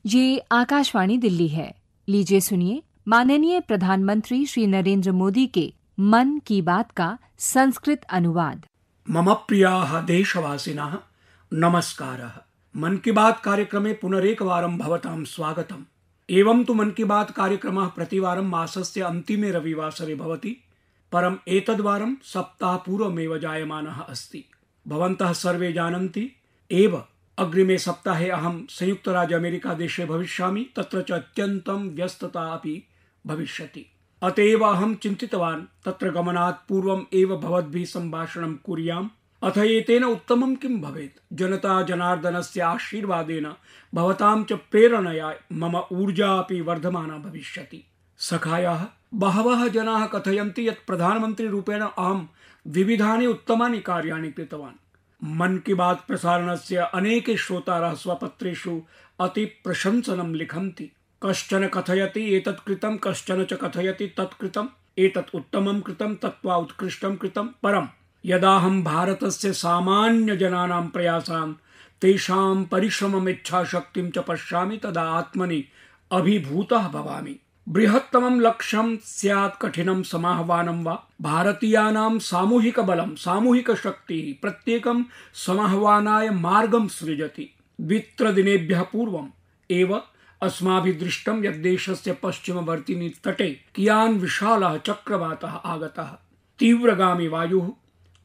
ये आकाशवाणी दिल्ली है। लीजिए सुनिए माननीय प्रधानमंत्री श्री नरेंद्र मोदी के मन की बात का संस्कृत अनुवाद। मम प्रियाः देशवासिनः नमस्कारः। मन की बात कार्यक्रमे पुनरेकवारं भवतां स्वागतम्। एवं तु मन की बात कार्यक्रमः प्रतिवारं मासस्य अन्तिमे रविवासरे भवति, परम् एतद्वारं सप्ताहपूर्वमेव जायमानः अस्ति। भवन्तः सर्वे जानन्ति एव अग्रिमे सप्ताहे अहं संयुक्तराज्य अमेरिका देशे भविष्यामि। तत्र च अत्यन्तं व्यस्तता अपि भविष्यति। अत एव अहं चिन्तितवान् तत्र गमनात् पूर्वम् एव भवद्भिः सम्भाषणं कुर्याम्। अथ एतेन उत्तमं किं भवेत्? जनता जनार्दनस्य आशीर्वादेन भवतां च प्रेरणया मम ऊर्जा अपि वर्धमाना भविष्यति। सखायाः, बहवः जनाः कथयन्ति यत् प्रधानमन्त्रीरूपेण अहं विविधानि उत्तमानि कार्याणि कृतवान्। मन की बात प्रसारणस्य अनेके श्रोतारः स्वपत्रेषु अति प्रशंसनं लिखन्ति। कश्चन कथयति एतत् कृतं, कश्चन च कथयति तत् कृतं, एतत् उत्तमं कृतं, तत्वा उत्कृष्टं कृतं। परं यदाहं भारतस्य सामान्य जनानां प्रयासान्, तेषां परिश्रमम्, इच्छाशक्तिं च पश्यामि तदा आत्मनि अभिभूतः भवामि। बृहत्तमं लक्ष्यं स्यात् कठिनं समाह्वानं वा, भारतीयानां सामूहिक बलं, सामूहिक शक्तिः प्रत्येकं समाह्वानाय मार्गं सृजति। द्वित्रदिनेभ्यः पूर्वम् एव अस्माभिः दृष्टं यत् देशस्य पश्चिमवर्तिनि तटे कियान् विशालः चक्रवातः आगतः। तीव्रगामी वायुः,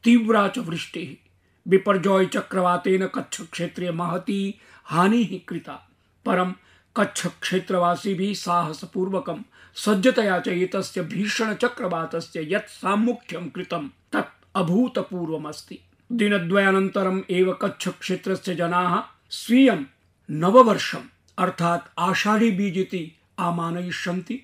तीव्रा च वृष्टिः। बिपर्जॉय चक्रवातेन कच्छ क्षेत्रे महती हानिः कृता। परं कच्छ क्षेत्रवासिभिः साहसपूर्वकं सज्जतया च एतस्य भीषण चक्रवातस्य यत् साम्मुख्यं कृतं तत् अभूतपूर्वमस्ति। दिनद्वयानन्तरम् एव कच्छ क्षेत्रस्य जनाः स्वीयं नववर्षम् अर्थात् आषाढ़ी बीज इति आमानयिष्यन्ति।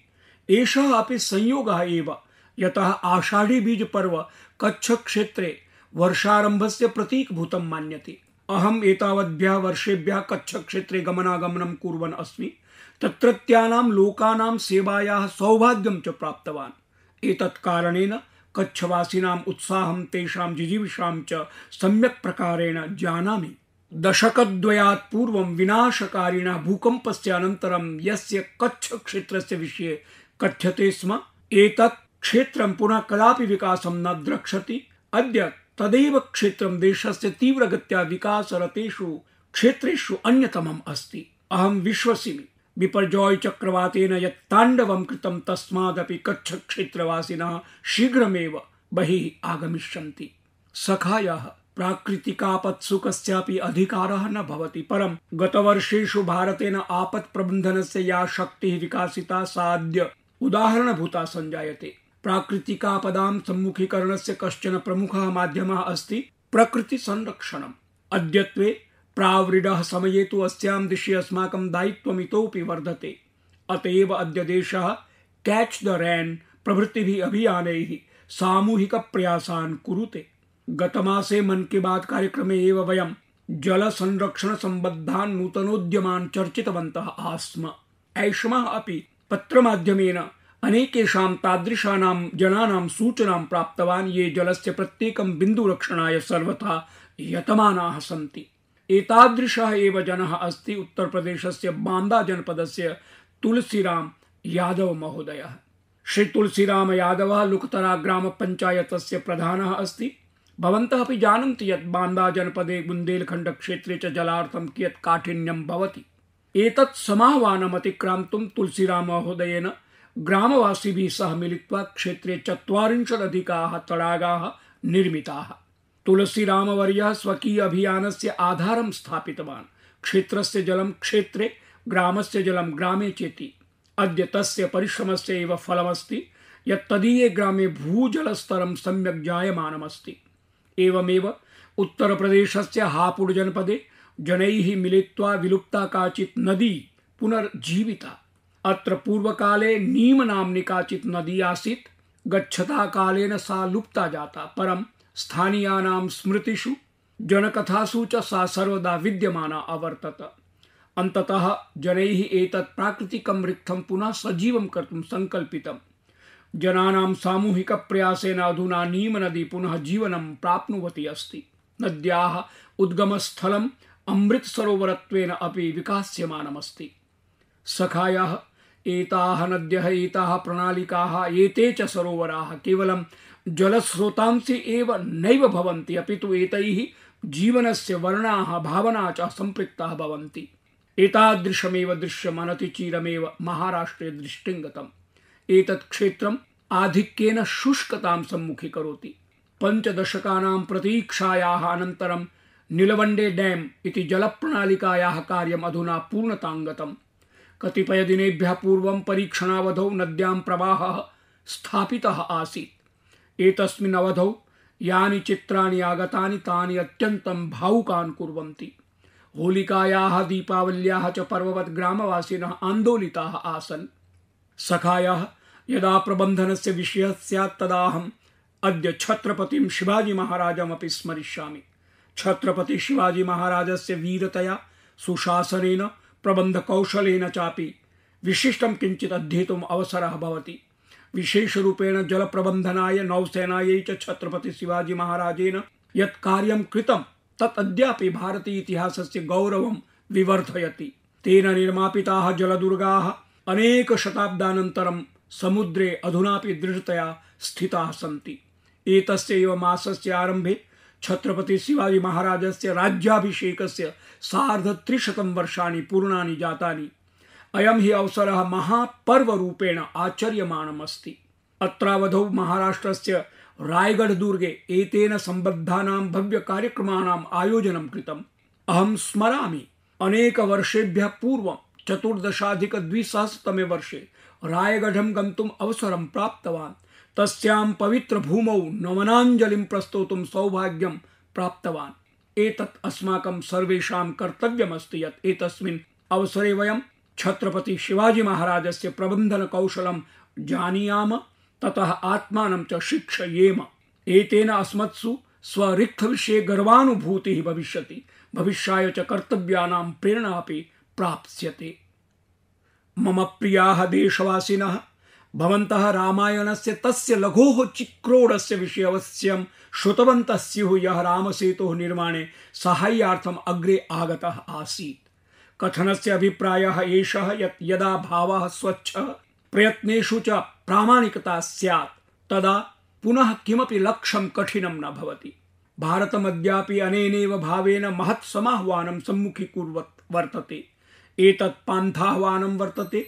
एषः अपि संयोगः एव, यतः आषाढ़ी बीज पर्व कच्छ क्षेत्रे वर्षारम्भस्य प्रतीकभूतं मान्यते। अहम् एतावद्भ्यः वर्षेभ्यः कच्छ क्षेत्रे गमनागमनं कुर्वन् अस्मि। तत्रत्यानां लोकानां सेवायाः सौभाग्यं च प्राप्तवान्। एतत् कारणेन कच्छवासिनाम् उत्साहं, तेषां जिजीविषां च सम्यक् प्रकारेण जानामि। दशकद्वयात् पूर्वं विनाशकारिणः भूकम्पस्य अनन्तरं यस्य कच्छ क्षेत्रस्य विषये कथ्यते स्म, एतत् क्षेत्रं पुनः कदापि विकासं न द्रक्ष्यति। अद्य तदेव क्षेत्रं देशस्य तीव्रगत्या विकासरतेषु क्षेत्रेषु अन्यतमम् अस्ति। अहं विश्वसिमि बिपर्जॉय चक्रवातेन यत् ताण्डवं कृतं तस्मादपि कच्छ क्षेत्रवासिनः शीघ्रमेव बहिः आगमिष्यन्ति। सखायाः, प्राकृतिकापत्सु कस्यापि अधिकारः न भवति, परं गतवर्षेषु भारतेन आपत् प्रबन्धनस्य या शक्तिः विकासिता सा अद्य उदाहरणभूता संजायते। प्राकृतिकापदां सम्मुखीकरणस्य कश्चन प्रमुखः माध्यमः अस्ति प्रकृति संरक्षणम्। अद्यत्वे प्रावृडः समये तु अस्यां दिशि अस्माकं दायित्वम् इतोपि वर्धते। अतएव अद्य देशः कैच द रेन प्रभृतिभिः अभियानैः सामूहिक प्रयासान् कुरुते। गतमासे मन की बात कार्यक्रमे एव वयं जल संरक्षण सम्बद्धान् नूतनोद्यमान् चर्चितवन्तः आस्म। ऐषमः अपि पत्रमाध्यमेन अनेकेषां तादृशानां जनानां सूचनां प्राप्तवान् ये जलस्य प्रत्येकं बिन्दुरक्षणाय सर्वथा यतमानाः सन्ति। एतादृशः एव जनः अस्ति उत्तर प्रदेशस्य बांदा जनपदस्य तुलसीराम यादव महोदयः। श्री तुलसीराम यादवः लुकतरा ग्राम पंचायतस्य प्रधानः अस्ति। भवन्तः अपि जानन्ति यत् बांदा जनपदे बुन्देलखण्ड क्षेत्रे च जलार्थं कियत् काठिन्यं भवति। एतत् समाह्वानम् अतिक्रान्तुं तुलसीराम महोदयेन ग्रामवासिभिः सह मिलित्वा क्षेत्रे 40 अधिकाः तडागाः निर्मिताः। तुलसीरामवर्यः स्वकीय अभियानस्य आधारं स्थापितवान्। क्षेत्रस्य जलं क्षेत्रे, ग्रामस्य जलं ग्रामे चेति। अद्य तस्य परिश्रमस्य एव फलमस्ति यत् तदीये ग्रामे भूजलस्तरं सम्यक् जायमानमस्ति। एवमेव उत्तरप्रदेशस्य हापुड़ जनपदे जनैः मिलित्वा विलुप्ता काचित् नदी पुनर्जीविता। अत्र पूर्वकाले नीम नाम्नि काचित् नदी आसीत्। गच्छता कालेन सा लुप्ता जाता, परं स्थानीयानां स्मृतिषु जनकथासु च सा सर्वदा विद्यमाना अवर्तत। अन्ततः जनैः एतत् प्राकृतिकं रिक्थं पुनः सजीवं कर्तुं सङ्कल्पितम्। जनानां सामूहिक प्रयासेन अधुना नीम नदी पुनः जीवनं प्राप्नुवती अस्ति। नद्याः उद्गमस्थलम् अमृत सरोवरत्वेन अपि विकास्यमानमस्ति। सखायः एताः नद्यः एताः प्रणालिकाः एते च सरोवराः केवलं जलस्रोतांसि एव नैव भवन्ति अपितु एतैः जीवनस्य वर्णाः भावना च सम्पृक्ताः भवन्ति। एतादृशमेव दृश्यम् अनतिचिरमेव महाराष्ट्रे दृष्टिं गतम्। एतत् क्षेत्रम् आधिक्येन शुष्कतां सम्मुखीकरोति। 5 दशकानां प्रतीक्षायाः अनन्तरं नीलवण्डे डैम् इति जलप्रणालिकायाः कार्यम् अधुना पूर्णतां गतम्। कतिपयदिनेभ्यः पूर्वं परीक्षणावधौ नद्यां प्रवाहः स्थापितः आसीत्। एतस्मिन् अवधौ यानि चित्राणि आगतानि तानि अत्यन्तं भावुकान् कुर्वन्ति। होलिकायाः दीपावल्याः च पर्ववत् ग्रामवासिनः आन्दोलिताः आसन्। सखायः यदा प्रबन्धनस्य विषयः स्यात् तदाहम् अद्य छत्रपतिं शिवाजी महाराजमपि स्मरिष्यामि। छत्रपति शिवाजी महाराजस्य वीरतया सुशासनेन प्रबन्धकौशलेन चापि विशिष्टं किञ्चित् अध्येतुम् अवसरः भवति। विशेषरूपेण जलप्रबन्धनाय नौसेनायै च छत्रपति शिवाजी महाराजेन यत् कार्यं कृतं तत् अद्यापि भारतीय इतिहासस्य गौरवं विवर्धयति। तेन निर्मापिताः जलदुर्गाः अनेक शताब्दानन्तरं समुद्रे अधुनापि दृढतया स्थिताः सन्ति। एतस्य एव मासस्य आरम्भे छत्रपति शिवाजी महाराजस्य राज्याभिषेकस्य 350 वर्षाणि पूर्णानि जातानि। अयं हि अवसरः महापर्वरूपेण आचर्यमाणम् अस्ति। अत्रावधौ महाराष्ट्रस्य रायगढ़ दुर्गे एतेन सम्बद्धानां भव्यकार्यक्रमाणाम् आयोजनं कृतम्। अहं स्मरामि अनेकवर्षेभ्यः पूर्वं 14,200 वर्षे रायगढ़ं गन्तुम् अवसरं प्राप्तवान्। तस्यां पवित्रभूमौ नमनाञ्जलिं प्रस्तोतुं सौभाग्यं प्राप्तवान्। एतत् अस्माकं सर्वेषां कर्तव्यमस्ति यत् एतस्मिन् अवसरे वयं छत्रपति शिवाजी महाराजस्य प्रबन्धनकौशलं जानीयाम ततः आत्मानं च शिक्षयेम। एतेन अस्मत्सु स्वरिक्थविषये गर्वानुभूतिः भविष्यति। भविष्याय च कर्तव्यानां प्रेरणा अपि प्राप्स्यते। मम प्रियाः देशवासिनः, भवन्तः रामायणस्य तस्य लघोः चिक्रोडस्य विषये अवश्यं श्रुतवन्तः स्युः यः रामसेतोः निर्माणे साहाय्यार्थम् अग्रे आगतः आसीत्। कथनस्य अभिप्रायः एषः यत् यदा भावः स्वच्छः प्रयत्नेषु च प्रामाणिकता स्यात् तदा पुनः किमपि लक्ष्यं कठिनं न भवति। भारतमद्यापि अनेनैव भावेन महत् समाह्वानं सम्मुखीकुर्वत् वर्तते। एतत् पान्थाह्वानं वर्तते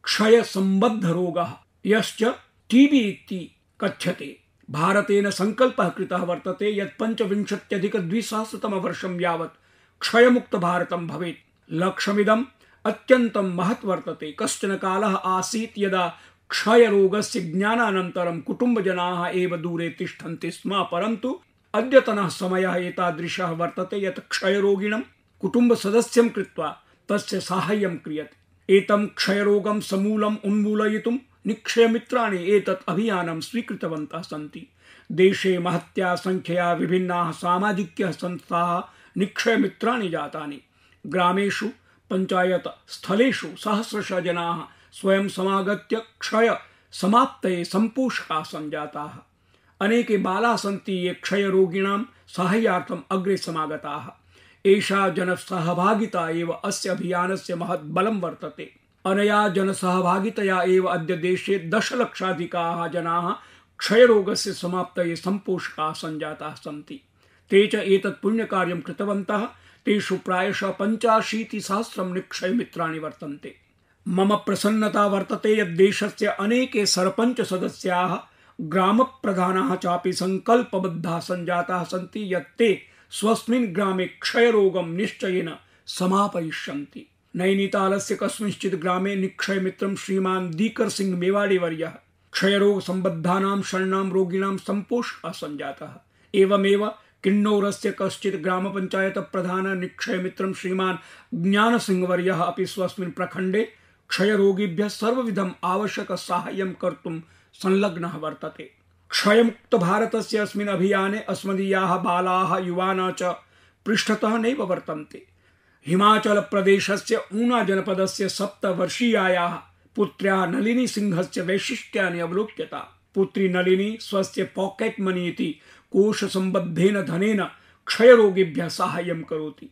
क्षयसम्बद्धरोगः यश्च टीबी इति कथ्यते। भारतेन संकल्पः कृतः वर्तते यत् 25,200 वर्षं यावत् क्षयमुक्त भारतं भवेत्। लक्ष्यमिदम् अत्यन्तं महत् वर्तते। कश्चन कालः आसीत् यदा क्षयरोगस्य ज्ञानानन्तरं कुटुम्बजनाः एव दूरे तिष्ठन्ति स्म, परन्तु अद्यतनः समयः एतादृशः वर्तते यत् क्षयरोगिणं कुटुम्बसदस्यं कृत्वा तस्य साहाय्यं क्रियते। एतं क्षयरोगं समूलम् उन्मूलयितुं निक्षयमित्राणि एतत् अभियानं स्वीकृतवन्तः सन्ति। देशे महत्या संख्यया विभिन्नाः सामाजिक्यः संस्थाः निक्षयमित्राणि जातानि। ग्रामेषु पंचायत स्थलेषु सहस्रशः जनाः स्वयं समागत्य क्षय समाप्तये सम्पोषकाः सञ्जाताः। अनेके बालाः सन्ति ये क्षयरोगिणां साहाय्यार्थम् अग्रे समागताः। एषा जनसहभागिता एव अस्य अभियानस्य महत् बलं वर्तते। अनया जनसहभागितया एव अद्य देशे 10 लक्षाधिकाः जनाः क्षयरोगस्य समाप्तये सम्पोषकाः सञ्जाताः सन्ति। ते च एतत् पुण्यकार्यं कृतवन्तः। तेषु प्रायशः 85,000 निक्षयमित्राणि वर्तन्ते। मम प्रसन्नता वर्तते यत् देशस्य अनेके सरपञ्च सदस्याः ग्रामप्रधानाः चापि संकल्पबद्धाः सञ्जाताः सन्ति यत् ते स्वस्मिन् ग्रामे क्षयरोगं निश्चयेन समापयिष्यन्ति। नैनीतालस्य कस्मिंश्चित् ग्रामे निक्षयमित्रं श्रीमान् दीकर सिंह मेवाड़ी वर्यः क्षयरोग सम्बद्धानां षण्णां रोगिणां सम्पोषकः सञ्जातः। एवमेव किन्नौरस्य कश्चित् ग्राम पंचायत प्रधान निक्षयमित्रं श्रीमान् ज्ञानसिंह वर्यः अपि स्वस्मिन् प्रखण्डे क्षयरोगिभ्यः सर्वविधम् आवश्यक साहाय्यं कर्तुं संलग्नः वर्तते। क्षयमुक्त भारतस्य अस्मिन् अभियाने अस्मदीयाः बालाः युवानः च पृष्ठतः नैव वर्तन्ते। हिमाचल प्रदेशस्य ऊना जनपदस्य 7 वर्षीयायाः पुत्र्याः नलिनी सिंहस्य वैशिष्ट्यानि अवलोक्यता। पुत्री नलिनी स्वस्य पॉकेट मनी इति कोशसम्बद्धेन धनेन क्षयरोगिभ्यः साहाय्यं करोति।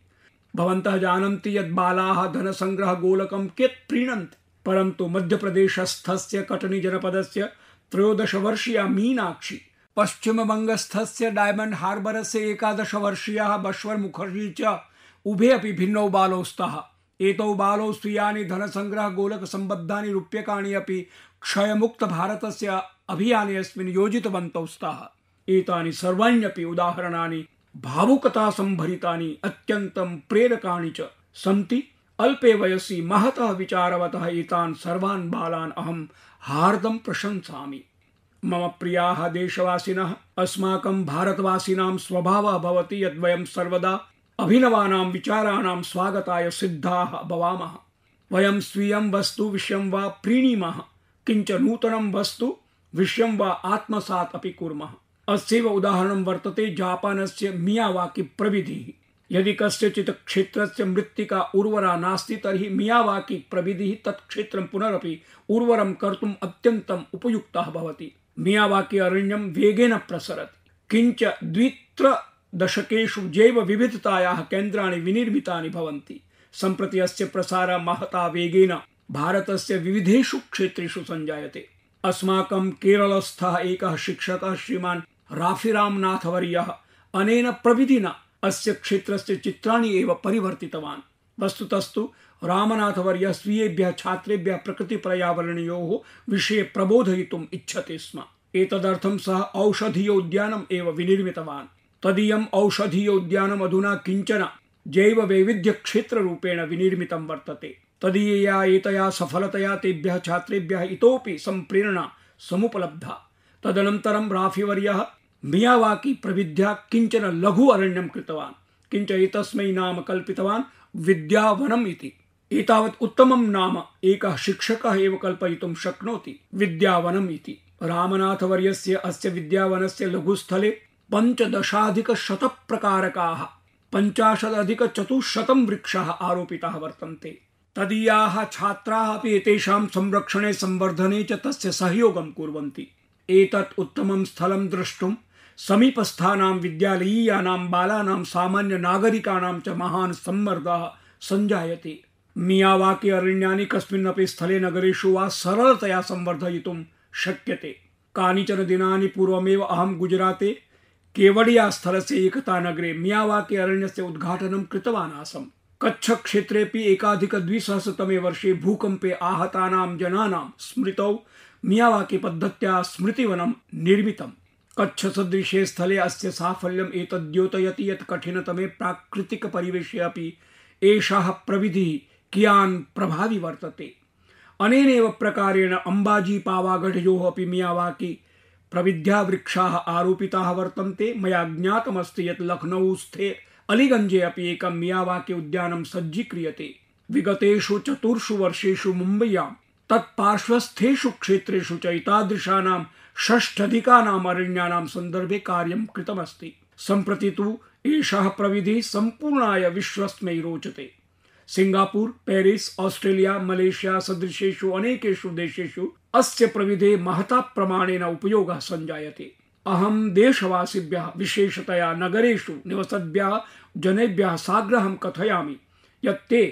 भवन्तः जानन्ति यत् बालाः धनसंग्रह गोलकं कियत् प्रीणन्ति, परन्तु मध्यप्रदेशस्थस्य कटनी जनपदस्य 13 वर्षीया मीनाक्षी, पश्चिमबंगस्थस्य डायमंड हार्बरस्य 11 वर्षीयः बश्वर मुखर्जी च उभे अपि भिन्नौ बालौ स्तः। एतौ बालौ स्वीयानि धनसंग्रह गोलक संबद्धानि रूप्यकाणि अपि क्षयमुक्त भारतस्य अभियाने अस्मिन् योजितवन्तौ स्तः। एतानि सर्वाण्यपि उदाहरणानि भावुकता संभरितानि अत्यन्तं प्रेरकाणि च सन्ति। अल्पे वयसि महतः विचारवतः एतान् सर्वान् बालान् अहं हार्दं प्रशंसामि। मम प्रियाः देशवासिनः, अस्माकं भारतवासिनां स्वभावः भवति यद् वयं सर्वदा अभिनवानां विचाराणां स्वागताय सिद्धाः भवामः। वयं स्वीयं वस्तु विषयं वा प्रीणीमः, किंच नूतनं वस्तु विषयं वा आत्मसात् अपि कुर्मः। अस्यैव उदाहरणं वर्तते जापानस्य मियावाकी प्रविधिः। यदि कस्यचित् क्षेत्रस्य मृत्तिका उर्वरा नास्ति तर्हि मियावाकी प्रविधिः तत् क्षेत्रं पुनरपि उर्वरं कर्तुम् अत्यन्तम् उपयुक्तः भवति। मियावाकी अरण्यं वेगेन प्रसरति, किंच 2-3 दशकेषु जैव विविधतायाः केन्द्राणि विनिर्मितानि भवन्ति। सम्प्रति अस्य प्रसारः महता वेगेन भारतस्य विविधेषु क्षेत्रेषु सञ्जायते। अस्माकं केरलस्थः एकः शिक्षकः श्रीमान् राफीरामनाथवर्यः अनेन प्रविधिना अस्य क्षेत्रस्य चित्राणि एव परिवर्तितवान्। वस्तुतस्तु रामनाथवर्यः स्वीयेभ्यः छात्रेभ्यः प्रकृतिपर्यावरणयोः विषये प्रबोधयितुम् इच्छति स्म। एतदर्थं सः औषधीयोद्यानम् एव विनिर्मितवान्। तदीयम् औषधीयोद्यानम् अधुना किञ्चन जैववैविध्यक्षेत्ररूपेण विनिर्मितं वर्तते। तदीयया एतया सफलतया तेभ्यः छात्रेभ्यः इतोपि सम्प्रेरणा समुपलब्धा। तदनन्तरं राफीवर्यः मियावाकी प्रविध्या किञ्चन लघु अरण्यं कृतवान्, किञ्च एतस्मै नाम कल्पितवान् विद्यावनम् इति। एतावत् उत्तमं नाम एकः शिक्षकः एव कल्पयितुं शक्नोति, विद्यावनम् इति। रामनाथवर्यस्य अस्य विद्यावनस्य लघुस्थले 15,000 प्रकारकाः 50,400 वृक्षाः आरोपिताः वर्तन्ते। तदीयाः छात्राः अपि एतेषां संरक्षणे संवर्धने च तस्य सहयोगं कुर्वन्ति। एतत् उत्तमं स्थलं द्रष्टुं समीपस्थानां विद्यालयीयानां बालानां सामान्य नागरिकाणां च महान् सम्मर्दः सञ्जायते। मियावाकी अरण्यानि कस्मिन्नपि स्थले नगरेषु वा सरलतया संवर्धयितुं शक्यते। कानिचन दिनानि पूर्वमेव अहं गुजराते केवडिया स्थलस्य एकता नगरे मियावाकी अरण्यस्य उद्घाटनं कृतवान् आसम्। कच्छ क्षेत्रेपि 1200 वर्षे भूकम्पे आहतानां जनानां स्मृतौ मियावाकी पद्धत्या स्मृतिवनं निर्मितम्। कच्छ सदृशे स्थले अस्य साफल्यम् एतद्योतयति यत् कठिनतमे प्राकृतिक परिवेशे अपि एषः प्रविधिः कियान् प्रभावी वर्तते। अनेनैव प्रकारेण अम्बाजी पावागढयोः अपि मियावाकी प्रविध्या वृक्षाः आरोपिताः वर्तन्ते। मया ज्ञातमस्ति यत् लखनऊस्थे अलीगंजे अपि एकं मियावाकी उद्यानं सज्जीक्रियते। विगतेषु 4 वर्षेषु मुम्बय्यां तत्पार्श्वस्थेषु क्षेत्रेषु च एतादृशानां 6 अरण्यानां सन्दर्भे कार्यं कृतमस्ति। सम्प्रति तु एषः प्रविधिः सम्पूर्णाय विश्वस्मै रोचते। सिंगापुर, पेरिस, ऑस्ट्रेलिया, मलेशिया सदृशेषु अनेकेषु देशेषु अस्य प्रविधेः महता प्रमाणेन उपयोगः सञ्जायते। अहं देशवासिभ्यः विशेषतया नगरेषु निवसद्भ्यः जनेभ्यः साग्रहं कथयामि यत् ते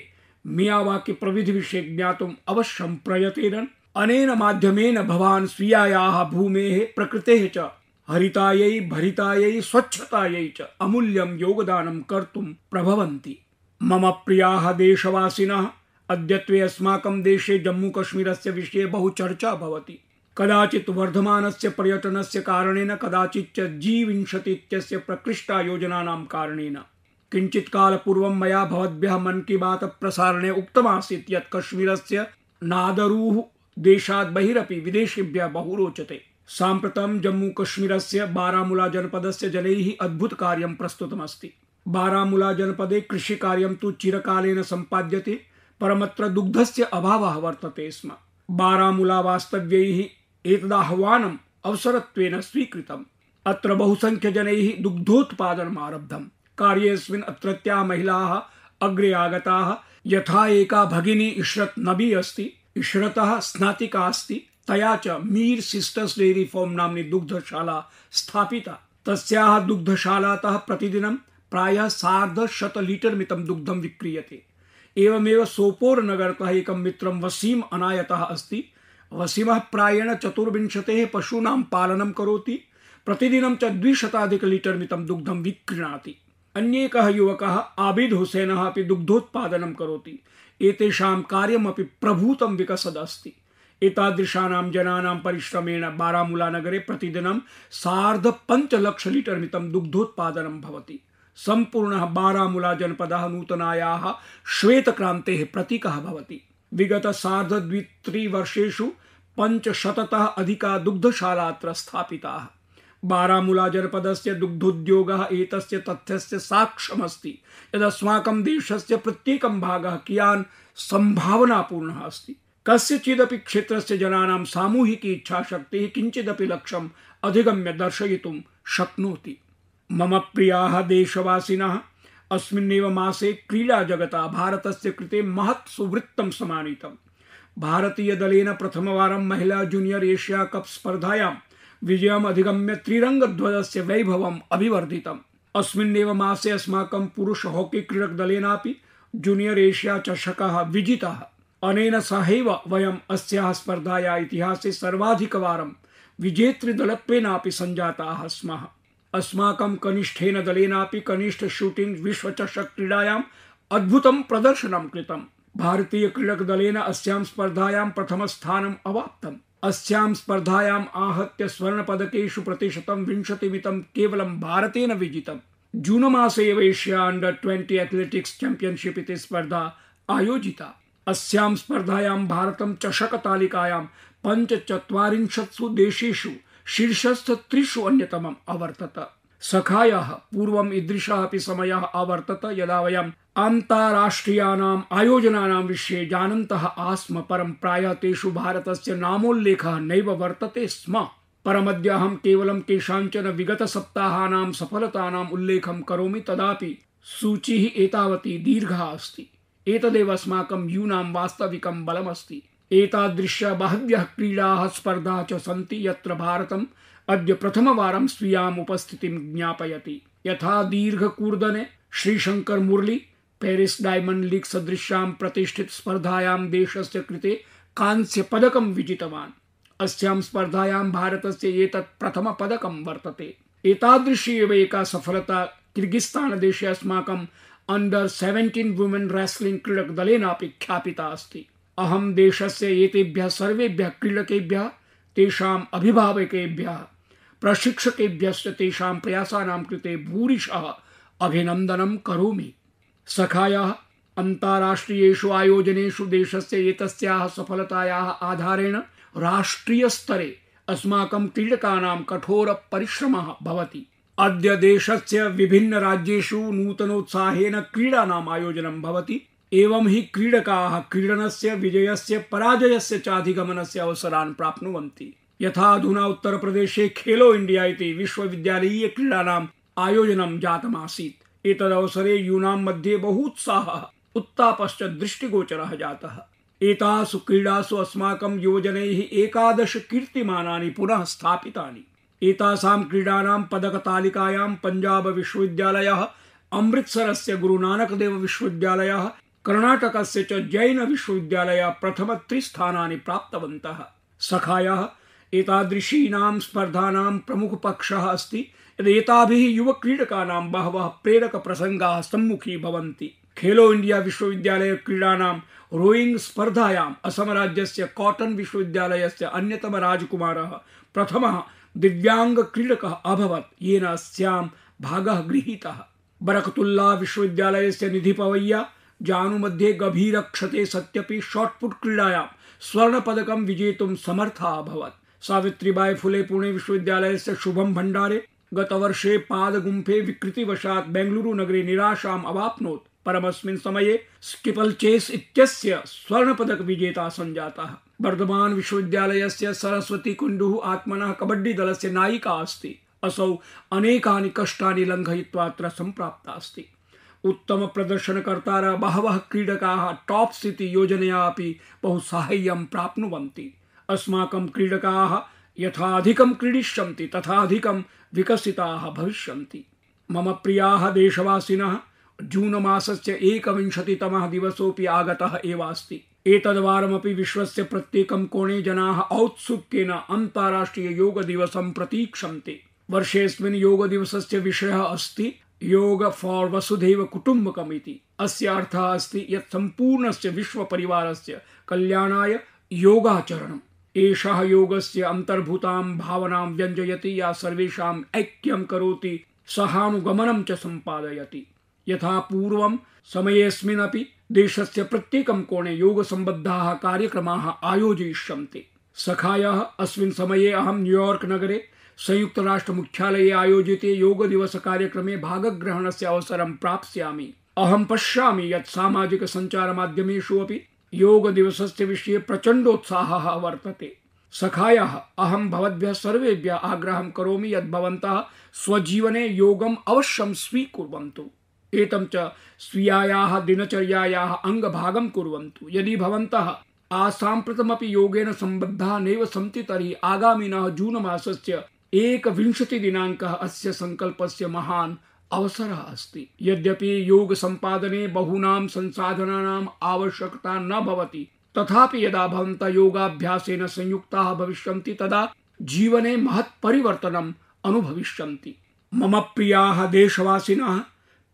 मियावाकी प्रविधिविषये ज्ञातुम् अवश्यं प्रयतेरन्। अनेन माध्यमेन भवान् स्वीयायाः भूमेः प्रकृतेः च हरितायै, भरितायै, स्वच्छतायै च अमूल्यं योगदानं कर्तुं प्रभवन्ति। मम प्रियाः देशवासिनः, अद्यत्वे अस्माकं देशे जम्मूकश्मीरस्य विषये बहु चर्चा भवति। कदाचित् वर्धमानस्य पर्यटनस्य कारणेन, कदाचित् G20 इत्यस्य प्रकृष्टा योजनानां कारणेन। किञ्चित् कालपूर्वं मया भवद्भ्यः मन की बात प्रसारणे उक्तमासीत् यत् कश्मीरस्य नादरूः देशात् बहिरपि विदेशेभ्यः बहु रोचते। साम्प्रतं जम्मूकश्मीरस्य बारामुला जनपदस्य जनैः अद्भुत कार्यं प्रस्तुतमस्ति। बारामुला जनपदे कृषिकार्यं तु चिरकालेन सम्पाद्यते, परमत्र दुग्धस्य अभावः वर्तते स्म। बारामुला वास्तव्यैः एतदाह्वानम् अवसरत्वेन स्वीकृतम्। अत्र बहुसंख्यजनैः दुग्धोत्पादनम् आरब्धम्। कार्येऽस्मिन् अत्रत्याः महिलाः अग्रे आगताः। यथा एका भगिनी इशरत नबी अस्ति, इशरतः स्नातिका अस्ति, तया च मीर सिस्टर्स डेयरी फार्म नाम्नी दुग्धशाला स्थापिता। तस्याः दुग्धशालातः प्रतिदिनं प्रायः 150 लीटर मितं दुग्धं विक्रीयते। एवमेव सोपोर नगरतः एकं मित्रं वसीम अनायतः अस्ति। वसीमः प्रायेण 24 पशूनां पालनं करोति। प्रतिदिनं च 200 लीटर मितं दुग्धं विक्रीणाति। अन्येकः युवकः आबिद हुसैनः अपि दुग्धोत्पादनं करोति। एतेषां कार्यमपि प्रभूतं विकसद् अस्ति। एतादृशानां जनानां परिश्रमेण बारामुला नगरे प्रतिदिनं 5.5 लाख लीटर मितं दुग्धोत्पादनं भवति। सम्पूर्णः बारामुला जनपदः नूतनायाः श्वेतक्रान्तेः प्रतीकः भवति। विगत 2.5-3 वर्षेषु 500तः अधिका दुग्धशाला अत्र स्थापिताः। बारामुला जनपदस्य दुग्धोद्योगः एतस्य तथ्यस्य साक्ष्यमस्ति यदस्माकं देशस्य प्रत्येकं भागः कियान् सम्भावनापूर्णः अस्ति। कस्यचिदपि क्षेत्रस्य जनानां सामूहिकी इच्छाशक्तिः किञ्चिदपि लक्ष्यम् अधिगम्य दर्शयितुं शक्नोति। मम प्रियाः देशवासिनः, अस्मिन्नेव मासे क्रीडा जगता भारतस्य कृते महत् सुवृत्तं समानीतम्। भारतीयदलेन प्रथमवारं महिला जूनियर एशिया कप स्पर्धायां विजयम् अधिगम्य त्रिरङ्गध्वजस्य वैभवम् अभिवर्धितम्। अस्मिन्नेव मासे अस्माकं पुरुष हॉकी क्रीडक दलेनापि जूनियर एशिया चषकः विजितः। अनेन सहैव वयम् अस्याः स्पर्धायाः इतिहासे सर्वाधिकवारं विजेतृदलत्वेनापि सञ्जाताः स्मः। अस्माकं कनिष्ठेन दलेनापि कनिष्ठ शूटिंग विश्वचषक क्रीडायाम् अद्भुतं प्रदर्शनं कृतम्। भारतीय क्रीडक दलेन अस्यां स्पर्धायां प्रथमस्थानम् अवाप्तम्। अस्यां स्पर्धायाम् आहत्य स्वर्णपदकेषु प्रतिशतं 20 मितं केवलं भारतेन विजितम्। जून मासे एव एशिया अंडर 20 एथलेटिक्स चैंपियनशिप इति स्पर्धा आयोजिता। अस्यां स्पर्धायां भारतं चषकतालिकायां 45 देशेषु शीर्षस्थ 3 अन्यतमम् अवर्तत। सखायाः पूर्वम् ईदृशः अपि समयः अवर्तत यदा वयम् अन्ताराष्ट्रियाणाम् आयोजनानां विषये जानन्तः आस्म, परं प्रायः तेषु भारतस्य नामोल्लेखः नैव वर्तते स्म। परमद्य अहं केवलं केषाञ्चन विगतसप्ताहानां सफलतानाम् उल्लेखं करोमि, तदापि सूचिः एतावती दीर्घा अस्ति। एतदेव अस्माकं यूनां वास्तविकं बलमस्ति। एतादृश बहव्यः क्रीडाः स्पर्धाः च सन्ति यत्र भारतम् अद्य प्रथमवारं स्वीयाम् उपस्थितिं ज्ञापयति। यथा दीर्घकूर्दने श्रीशंकर मुरली पेरिस डायमंड लीग सदृश्यां प्रतिष्ठित स्पर्धायां देशस्य कृते कांस्य पदकं विजितवान्। अस्यां स्पर्धायां भारतस्य एतत् प्रथम पदकं वर्तते। एतादृशी एव एका सफलता किर्गिस्तान देशे अस्माकं अंडर 17 वुमेन रेस्लिंग क्रीडक दलेनापि ख्यापिता अस्ति। अहं देशस्य एतेभ्यः सर्वेभ्यः क्रीडकेभ्यः, तेषाम् अभिभावकेभ्यः, प्रशिक्षकेभ्यश्च तेषां प्रयासानां कृते भूरिशः अभिनन्दनं करोमि। सखायाः अन्ताराष्ट्रियेषु आयोजनेषु देशस्य एतस्याः सफलतायाः आधारेण राष्ट्रीय स्तरे अस्माकं क्रीडकानां कठोर परिश्रमः भवति। अद्य देशस्य विभिन्न राज्येषु नूतनोत्साहेन क्रीडानाम् आयोजनं भवति। एवं हि क्रीडकाः क्रीडनस्य विजयस्य पराजयस्य च अधिगमनस्य अवसरान् प्राप्नुवन्ति। यथा अधुना उत्तर प्रदेशे खेलो इंडिया इति विश्वविद्यालयीय क्रीडानाम् आयोजनं जातमासीत्। एतदवसरे यूनां मध्ये बहूत्साहः उत्तापश्च दृष्टिगोचरः जातः। एतासु क्रीडासु अस्माकं युवजनैः 11 कीर्तिमानानि पुनः स्थापितानि। एतासां क्रीडानां पदकतालिकायां पंजाब विश्वविद्यालयः, अमृतसरस्य गुरुनानक देव विश्वविद्यालयः, कर्णाटकस्य च जैन विश्वविद्यालयः प्रथम 3 स्थानानि प्राप्तवन्तः। सखायाः एतादृशीनां स्पर्धानां प्रमुख पक्षः अस्ति यद् एताभिः युव क्रीडकानां बहवः प्रेरक प्रसंगाः सम्मुखी भवन्ति। खेलो इंडिया विश्वविद्यालय क्रीडानां रोइंग स्पर्धायाम् असम राज्यस्य कॉटन विश्वविद्यालयस्य अन्यतम राजकुमारः प्रथमः दिव्यांग क्रीडकः अभवत्, येन अस्यां भागः गृहीतः। बरकतुल्लाह विश्वविद्यालयस्य निधि पवैया जानु मध्ये गभीर क्षते सत्यपि शॉटपुट क्रीडायां स्वर्ण पदकं विजेतुं समर्था अभवत्। सावित्रीबाई फुले पुणे विश्वविद्यालयस्य शुभम भंडारे गतवर्षे पादगुम्फे विकृतिवशात् बेंगलुरु नगरे निराशाम् अवाप्नोत्, परमस्मिन् समये स्टीपल चेस इत्यस्य स्वर्ण पदक विजेता सञ्जातः। वर्धमान विश्वविद्यालयस्य सरस्वती कुंडुः आत्मनः कबड्डी दलस्य नायिका अस्ति। असौ अनेकानि कष्टानि लङ्घयित्वा अत्र सम्प्राप्ता अस्ति। उत्तम प्रदर्शनकर्तारः बहवः क्रीडकाः टॉप्स् इति योजनया अपि बहु साहाय्यं प्राप्नुवन्ति। अस्माकं क्रीडकाः यथा अधिकं क्रीडिष्यन्ति तथा अधिकं विकसिताः भविष्यन्ति। मम प्रियाः देशवासिनः, जून मासस्य 21तमः दिवसोऽपि आगतः एवास्ति। एतद्वारमपि विश्वस्य प्रत्येकं कोणे जनाः औत्सुक्येन अन्ताराष्ट्रिय योग दिवसं प्रतीक्षन्ते। वर्षेऽस्मिन् योग दिवसस्य विषयः अस्ति योग फॉर वसुधैव कुटुम्बकम् इति। अस्य अर्थः अस्ति यत् सम्पूर्णस्य विश्वपरिवारस्य कल्याणाय योगाचरणम्। एषः योगस्य अन्तर्भूतां भावनां व्यञ्जयति या सर्वेषाम् ऐक्यं करोति, सहानुगमनं च सम्पादयति। यथा पूर्वं समयेऽस्मिन्नपि देशस्य प्रत्येकं कोणे योगसम्बद्धाः कार्यक्रमाः आयोजयिष्यन्ते। सखायः, अस्मिन् समये अहं न्यूयॉर्क नगरे संयुक्तराष्ट्रमुख्यालये आयोजिते योग दिवस कार्यक्रमे भागग्रहणस्य अवसरं प्राप्स्यामि। अहं पश्यामि यत् सामाजिक सञ्चारमाध्यमेषु अपि योग दिवसस्य विषये प्रचण्डोत्साहः वर्तते। सखायः, अहं भवद्भ्यः सर्वेभ्यः आग्रहं करोमि यत् भवन्तः स्वजीवने योगम् अवश्यं स्वीकुर्वन्तु। एतं च स्वीयायाः दिनचर्यायाः अङ्गभागं कुर्वन्तु। यदि भवन्तः आसाम्प्रतमपि योगेन सम्बद्धाः नैव सन्ति तर्हि आगामिनः जून मासस्य 21 दिनाङ्कः अस्य सङ्कल्पस्य महान् अवसरः अस्ति। यद्यपि योग सम्पादने बहूनां संसाधनानाम् आवश्यकता न भवति, तथापि यदा भवन्तः योगाभ्यासेन संयुक्ताः भविष्यन्ति तदा जीवने महत् परिवर्तनम् अनुभविष्यन्ति। मम प्रियाः देशवासिनः,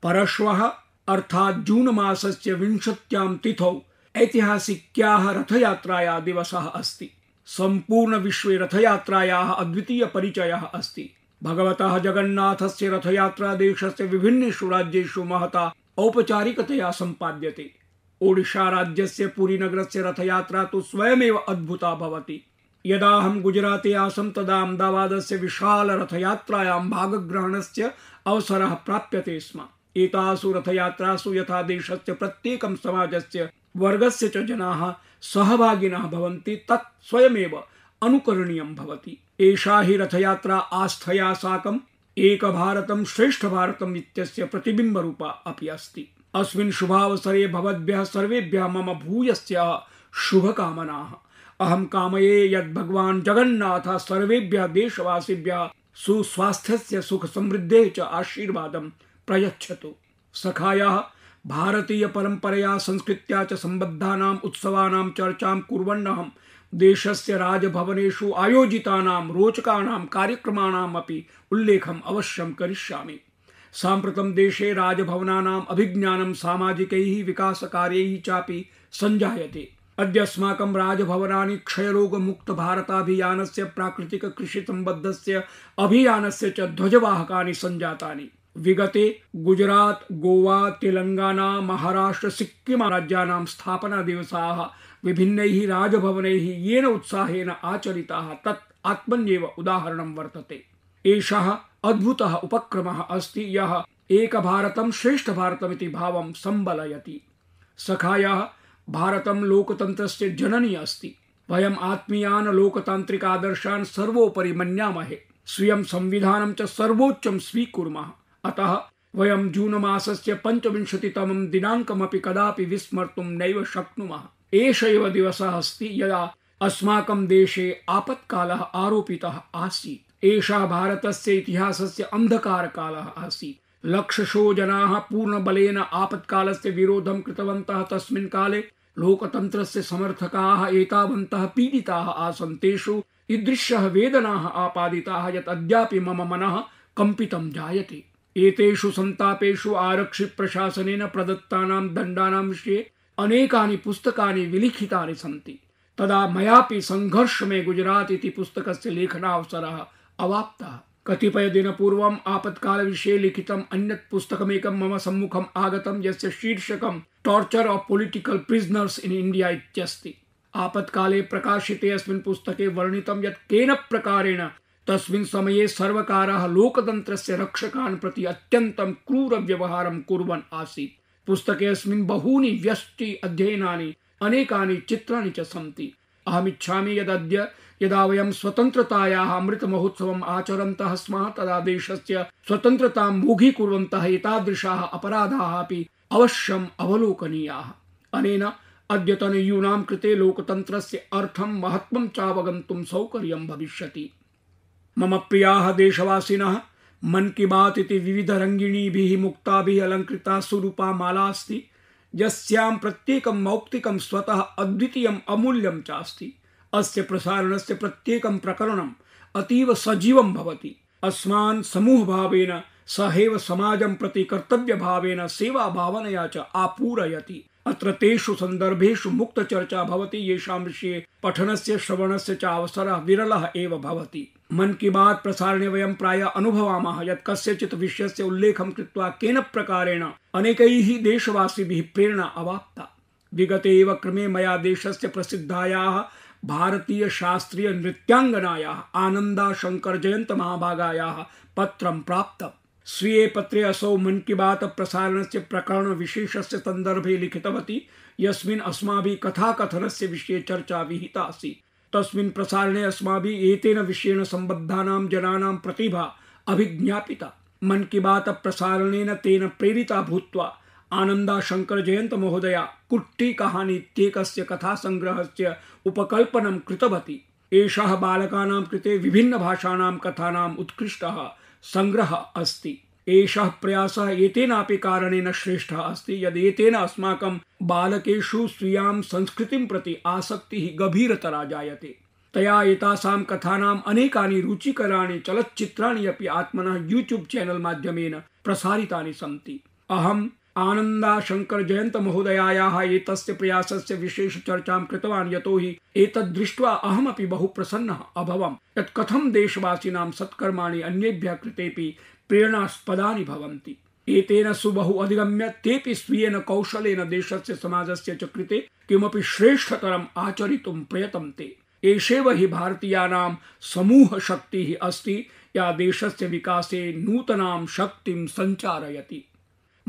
परश्वः अर्थात् जून मासस्य 20 तिथौ ऐतिहासिक्याः रथयात्रायाः दिवसः अस्ति। सम्पूर्ण विश्वे रथयात्रायाः अद्वितीय परिचयः अस्ति। भगवतः जगन्नाथस्य रथयात्रा देशस्य विभिन्नेषु राज्येषु महता औपचारिकतया सम्पाद्यते। ओडिशा राज्यस्य पुरी नगरस्य रथयात्रा तु स्वयमेव अद्भुता भवति। यदा अहं गुजराते आसं तदा अहमदाबादस्य विशाल रथयात्रायां भागग्रहणस्य अवसरः प्राप्यते स्म। एतासु रथयात्रासु यथा देशस्य प्रत्येकं समाजस्य वर्गस्य च जनाः सहभागिनः भवन्ति, तत् स्वयमेव अनुकरणीयं भवति। एषा हि रथयात्रा आस्थया साकम् एक भारतं श्रेष्ठ भारतम् इत्यस्य प्रतिबिम्बरूपा अपि अस्ति। अस्मिन् शुभावसरे भवद्भ्यः सर्वेभ्यः मम भूयस्य शुभकामनाः। अहं कामये यत् भगवान् जगन्नाथ सर्वेभ्यः देशवासिभ्यः सुस्वास्थ्यस्य सुख समृद्धेः च आशीर्वादं प्रयच्छतु। सखायः, भारतीय परंपरया संस्कृत्या च सम्बद्धानाम् उत्सवानां चर्चां कुर्वन्नहं देशस्य राजभवनेषु आयोजितानां रोचकानां कार्यक्रमाणाम् अपि उल्लेखम् अवश्यं करिष्यामि। साम्प्रतं देशे राजभवनानाम् अभिज्ञानं सामाजिकैः विकासकार्यैः चापि सञ्जायते। अद्य अस्माकं राजभवनानि क्षयरोगमुक्त भारताभियानस्य प्राकृतिक कृषि सम्बद्धस्य अभियानस्य च ध्वजवाहकानि सञ्जातानि। विगते गुजरात, गोवा, तेलंगाना, महाराष्ट्र, सिक्किम राज्यानां स्थापना दिवसाः विभिन्नैः राजभवनैः येन उत्साहेन आचरिताः तत् आत्मन्येव उदाहरणं वर्तते। एषः अद्भुतः उपक्रमः अस्ति यः एक भारतं श्रेष्ठ भारतमिति भावं संबलयति। सखायः, भारतं लोकतन्त्रस्य जननी अस्ति। वयम् आत्मीयान् लोकतान्त्रिक आदर्शान् सर्वोपरि मन्यामहे। स्वीयं संविधानं च सर्वोच्चं स्वीकुर्मः। अतः वयं जून मासस्य 25तमं दिनाङ्कमपि कदापि विस्मर्तुं नैव शक्नुमः। एष एव दिवसः अस्ति यदा अस्माकं देशे आपत्कालः आरोपितः आसीत्। एषः भारतस्य इतिहासस्य अन्धकारकालः आसीत्। लक्षशो जनाः पूर्णबलेन आपत्कालस्य विरोधं कृतवन्तः। तस्मिन् काले लोकतन्त्रस्य समर्थकाः एतावन्तः पीडिताः आसन्, तेषु ईदृश्यः वेदनाः आपादिताः यत् अद्यापि मम मनः कम्पितं जायते। एतेषु सन्तापेषु आरक्षि प्रशासनेन प्रदत्तानां दण्डानां विषये अनेकानि पुस्तकानि विलिखितानि सन्ति। तदा मयापि संघर्ष में गुजरात इति पुस्तकस्य लेखनावसरः अवाप्तः। कतिपय दिनपूर्वम् आपत्काल विषये लिखितम् अन्यत् पुस्तकमेकं मम सम्मुखम् आगतं, यस्य शीर्षकं torture of political prisoners in India इत्यस्ति। आपत्काले प्रकाशिते अस्मिन् पुस्तके वर्णितं यत् केन प्रकारेण तस्मिन् समये सर्वकारः लोकतन्त्रस्य रक्षकान् प्रति अत्यन्तं क्रूर व्यवहारं कुर्वन् आसीत्। पुस्तके अस्मिन् बहूनि व्यष्टि अध्ययनानि अनेकानि चित्राणि च सन्ति। अहमिच्छामि यदद्य यदा वयं स्वतन्त्रतायाः अमृत महोत्सवम् आचरन्तः स्मः तदा देशस्य स्वतन्त्रतां मूढीकुर्वन्तः एतादृशाः अपराधाः अपि अवश्यम् अवलोकनीयाः। अनेन अद्यतनयूनां कृते लोकतन्त्रस्य अर्थं महत्त्वं चावगन्तुं सौकर्यं भविष्यति। मम प्रियाः देशवासिनः, मन की बात इति विविधरङ्गिणीभिः मुक्ताभिः अलङ्कृता सुरूपा माला अस्ति, यस्यां प्रत्येकं मौक्तिकं स्वतः अद्वितीयम् अमूल्यं चास्ति। अस्य प्रसारणस्य प्रत्येकं प्रकरणम् अतीव सजीवं भवति। अस्मान् समूहभावेन सहैव समाजं प्रति कर्तव्यभावेन सेवाभावनया च आपूरयति। अत्र तेषु सन्दर्भेषु मुक्तचर्चा भवति, येषां विषये पठनस्य श्रवणस्य च अवसरः विरलः एव भवति। मन की बात प्रसारणे वयं प्रायः अनुभवामः यत् कस्यचित् विषयस्य उल्लेखं कृत्वा केन प्रकारेण अनेकैः देशवासिभिः प्रेरणा अवाप्ता। विगते एव क्रमे मया देशस्य प्रसिद्धायाः भारतीय शास्त्रीय नृत्यांगनायाः आनंदा शंकर जयंत महाभागायाः पत्रं प्राप्तम्। स्वीये पत्रे असौ मन की बात प्रसारणस्य प्रकरण विशेषस्य सन्दर्भे लिखितवती, यस्मिन् अस्माभिः कथाकथनस्य विषये चर्चा विहिता आसीत्। तस्मिन् प्रसारणे अस्माभिः एतेन विषयेण सम्बद्धानां जनानां प्रतिभा अभिज्ञापिता। मन की बात प्रसारणेन तेन प्रेरिता भूत्वा आनंदा शंकर जयंत महोदया कुट्टी कहानी इत्येकस्य कथासंग्रहस्य उपकल्पनं कृतवती। एषः बालकानां कृते विभिन्नभाषाणां कथानाम् उत्कृष्टः संग्रह अस्ति। एषः प्रयासः एतेनापि कारणेन श्रेष्ठः अस्ति यद् एतेन अस्माकं बालकेषु स्वीयां संस्कृतिं प्रति आसक्तिः गभीरतरा जायते। तया एतासां कथानाम् अनेकानि रुचिकराणि चलच्चित्राणि अपि आत्मनः यूट्यूब चैनल माध्यमेन प्रसारितानि सन्ति। अहम् आनंदा शंकर जयंत महोदयायाः एतस्य प्रयासस्य विशेष चर्चां कृतवान्, यतोहि एतद् दृष्ट्वा अहमपि बहु प्रसन्नः अभवम् यत् कथं देशवासिनां सत्कर्माणि अन्येभ्यः कृतेपि प्रेरणास्पदानि भवन्ति। एतेन सुबहु अधिगम्य तेपि स्वीयेन कौशलेन देशस्य समाजस्य च कृते किमपि श्रेष्ठतरम् आचरितुं प्रयतन्ते। एषैव हि भारतीयानां समूह शक्तिः अस्ति, या देशस्य विकासे नूतनां शक्तिं सञ्चारयति।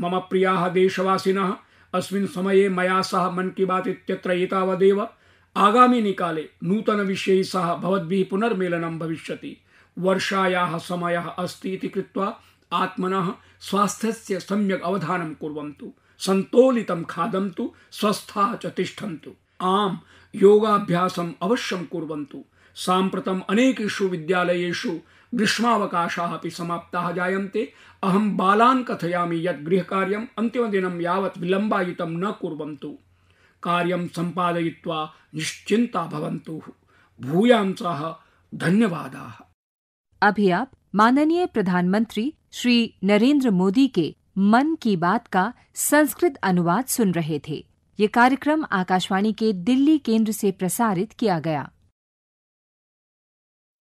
मम प्रियाः देशवासिनः, अस्मिन् समये मया सह मन की बात इत्यत्र एतावदेव। आगामिनि काले नूतन विषयैः सह भवद्भिः पुनर्मेलनं भविष्यति। वर्षायाः समयः अस्ति इति कृत्वा आत्मनः स्वास्थ्यस्य सम्यक् अवधानं कुर्वन्तु, सन्तोलितं खादन्तु, स्वस्थाः च तिष्ठन्तु। आम्, योगाभ्यासम् अवश्यं कुर्वन्तु। साम्प्रतम् अनेकेषु विद्यालयेषु ग्रीष्मावकाशाः अपि समाप्ताः जायन्ते। अहं बालान् कथयामि यत् गृहकार्यम् अन्तिमदिनं यावत् विलम्बायितं न कुर्वन्तु। कार्यं सम्पादयित्वा निश्चिन्ता भवन्तु। भूयांसः धन्यवादाः। अभी आप माननीय प्रधानमंत्री श्री नरेंद्र मोदी के मन की बात का संस्कृत अनुवाद सुन रहे थे। ये कार्यक्रम आकाशवाणी के दिल्ली केंद्र से प्रसारित किया गया।